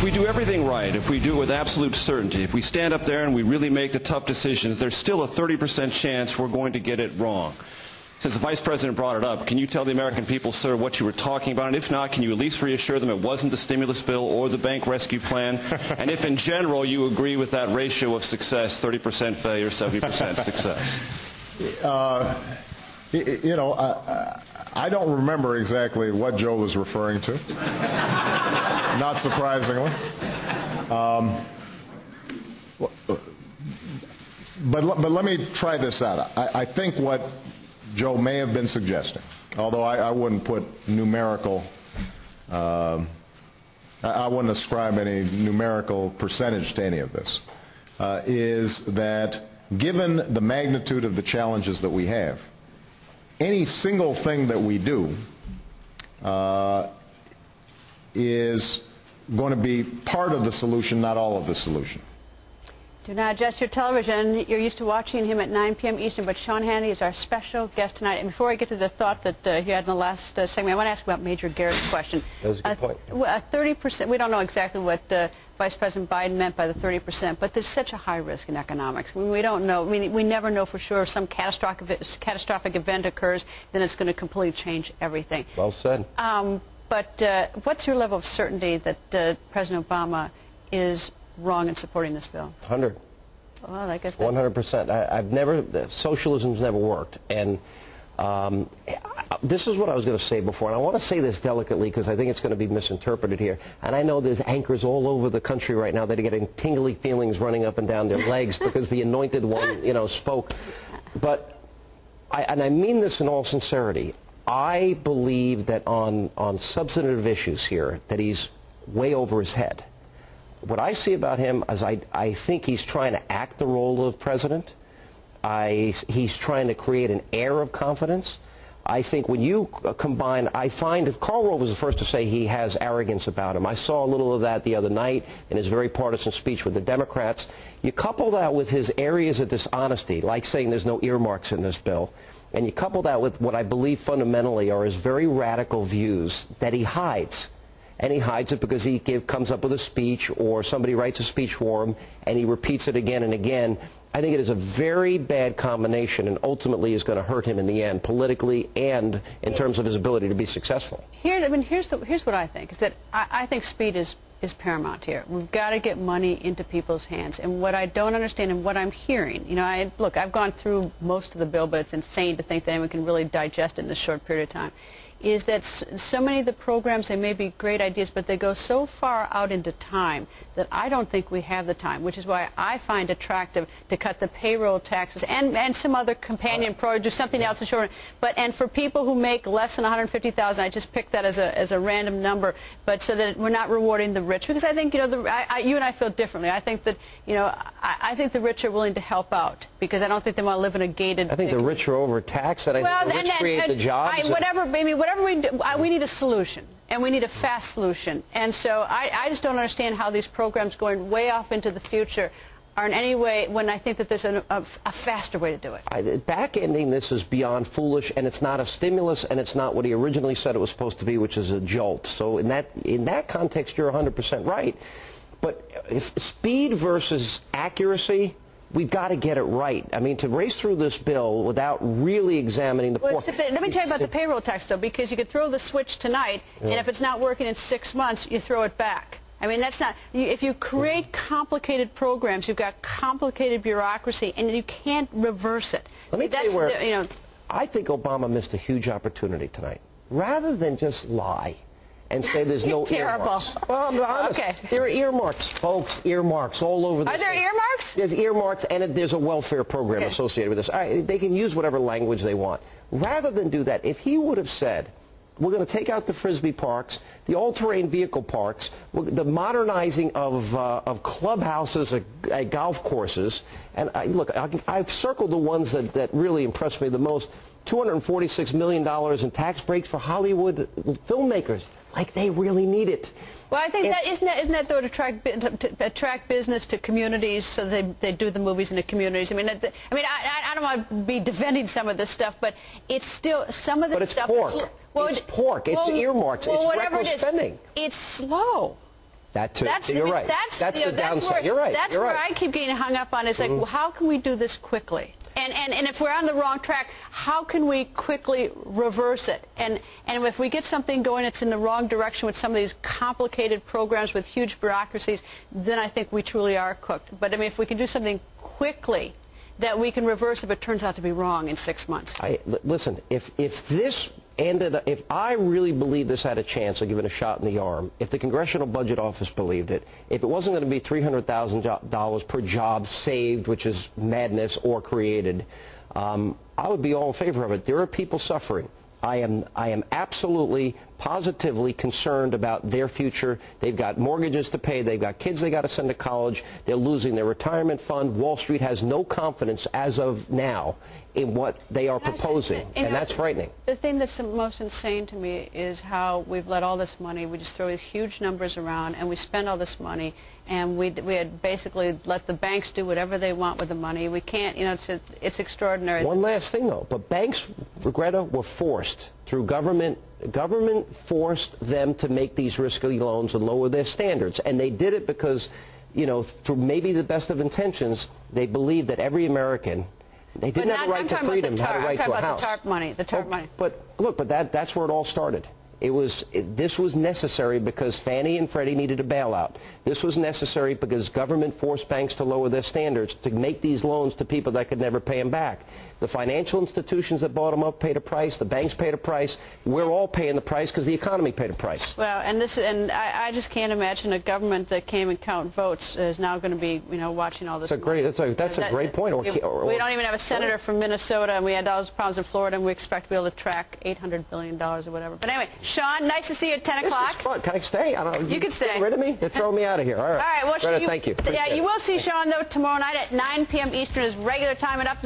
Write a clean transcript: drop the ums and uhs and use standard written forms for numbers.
we do everything right, if we do it with absolute certainty, if we stand up there and we really make the tough decisions, there's still a 30% chance we're going to get it wrong. Since the Vice President brought it up, can you tell the American people, sir, what you were talking about? And if not, can you at least reassure them it wasn't the stimulus bill or the bank rescue plan? And if in general you agree with that ratio of success, 30% failure, 70% success? You know, I don't remember exactly what Joe was referring to, not surprisingly. But let me try this out. I think what Joe may have been suggesting, although I wouldn't put numerical, I wouldn't ascribe any numerical percentage to any of this, is that given the magnitude of the challenges that we have, any single thing that we do is going to be part of the solution, not all of the solution. Do not adjust your television. You're used to watching him at 9 p.m. Eastern, but Sean Hannity is our special guest tonight. And before I get to the thought that you had in the last segment, I want to ask about Major Garrett's question. That was a good point. 30%, we don't know exactly what Vice President Biden meant by the 30%, but there's such a high risk in economics. I mean, we don't know. I mean, we never know for sure if some catastrophic event occurs, then it's going to completely change everything. Well said. But what's your level of certainty that President Obama is wrong in supporting this bill? 100. Well, I guess 100%. Socialism's never worked. And this is what I was going to say before, and I want to say this delicately because I think it's going to be misinterpreted here. And I know there's anchors all over the country right now that are getting tingly feelings running up and down their legs because the anointed one, you know, spoke. But, and I mean this in all sincerity, I believe that on substantive issues here that he's way over his head. What I see about him is I think he's trying to act the role of president. He's trying to create an air of confidence. I think when you combine, I find if Karl Rove was the first to say he has arrogance about him. I saw a little of that the other night in his very partisan speech with the Democrats. You couple that with his areas of dishonesty, like saying there's no earmarks in this bill, and you couple that with what I believe fundamentally are his very radical views that he hides. And he hides it because he comes up with a speech or somebody writes a speech for him and he repeats it again and again. I think it is a very bad combination and ultimately is going to hurt him in the end, politically and in terms of his ability to be successful. Here's what I think, is that I think speed is paramount here. We've got to get money into people's hands. And what I don't understand and what I'm hearing, you know, look, I've gone through most of the bill, but it's insane to think that anyone can really digest it in this short period of time, is that so many of the programs, they may be great ideas, but they go so far out into time that I don't think we have the time, which is why I find attractive to cut the payroll taxes and some other companion program, do something else in short. And for people who make less than $150,000, I just picked that as a random number, but so that we're not rewarding the rich, because I think, you know, you and I feel differently. I think that, you know, I think the rich are willing to help out because I don't think they want to live in a gated. I think the rich are overtaxed, and I think the rich create the jobs. Whatever we do, we need a solution, and we need a fast solution. And so I just don't understand how these programs going way off into the future are in any way, when I think that there's a faster way to do it. Back-ending this is beyond foolish, and it's not a stimulus, and it's not what he originally said it was supposed to be, which is a jolt. So in that context, you're 100% right. But if speed versus accuracy, we've got to get it right. I mean, to race through this bill without really examining the let me tell you about the payroll tax, though, because you could throw the switch tonight, and if it's not working in 6 months, you throw it back. I mean, that's not. If you create complicated programs, you've got complicated bureaucracy, and you can't reverse it. Let me tell you where I think Obama missed a huge opportunity tonight. Rather than just lie and say there's no earmarks. Well, I'm honest. Okay. There are earmarks, folks, earmarks all over this. Are there earmarks? There's earmarks, and there's a welfare program associated with this. All right, they can use whatever language they want. Rather than do that, if he would have said, we're going to take out the Frisbee parks, the all-terrain vehicle parks, the modernizing of clubhouses at golf courses, and look, I've circled the ones that really impressed me the most. $246 million in tax breaks for Hollywood filmmakers, like they really need it. Well, I think isn't that though to attract business to communities, so they do the movies in the communities. I mean, I don't want to be defending some of this stuff, but it's still some of the stuff. But it's pork. It's pork. It's earmarks. It's reckless spending. It's slow. That too. You're right. That's the downside. You're right. That's where I keep getting hung up on. Is like, well, how can we do this quickly? And if we're on the wrong track, how can we quickly reverse it? And if we get something going that's in the wrong direction with some of these complicated programs with huge bureaucracies, then I think we truly are cooked. But I mean, if we can do something quickly that we can reverse if it turns out to be wrong in 6 months. Listen, if this ended, if I really believed this had a chance of giving a shot in the arm, if the Congressional Budget Office believed it, if it wasn't going to be $300,000 per job saved, which is madness, or created, I would be all in favor of it. There are people suffering. I am absolutely, positively concerned about their future. They've got mortgages to pay. They've got kids they got to send to college. They're losing their retirement fund. Wall Street has no confidence as of now in what they are proposing, and that's frightening. The thing that's the most insane to me is how we've let all this money, we just throw these huge numbers around, and we spend all this money, and we had basically let the banks do whatever they want with the money. We can't, you know, it's extraordinary. One last thing, though. But banks, Greta, were forced through government. Government forced them to make these risky loans and lower their standards, and they did it because, you know, through maybe the best of intentions, they believed that every American, they didn't have a right to freedom, had a right to a house. The TARP money, the TARP money. But look, that's where it all started. This was necessary because Fannie and Freddie needed a bailout. This was necessary because government forced banks to lower their standards to make these loans to people that could never pay them back. The financial institutions that bought them up paid a price. The banks paid a price. We're all paying the price because the economy paid a price. Well, and I just can't imagine a government that came and count votes is now going to be, you know, watching all this. That's a great point. We don't even have a senator from Minnesota, and we had those problems in Florida, and we expect to be able to track $800 billion or whatever. But anyway, Sean, nice to see you at 10 o'clock. This is fun. Can I stay? I don't know. You can stay. Get rid of me? They're throwing me out of here. All right. All right. Well, Greta, thank you. Yeah, you will see Sean, though, tomorrow night at 9 p.m. Eastern is regular time and up.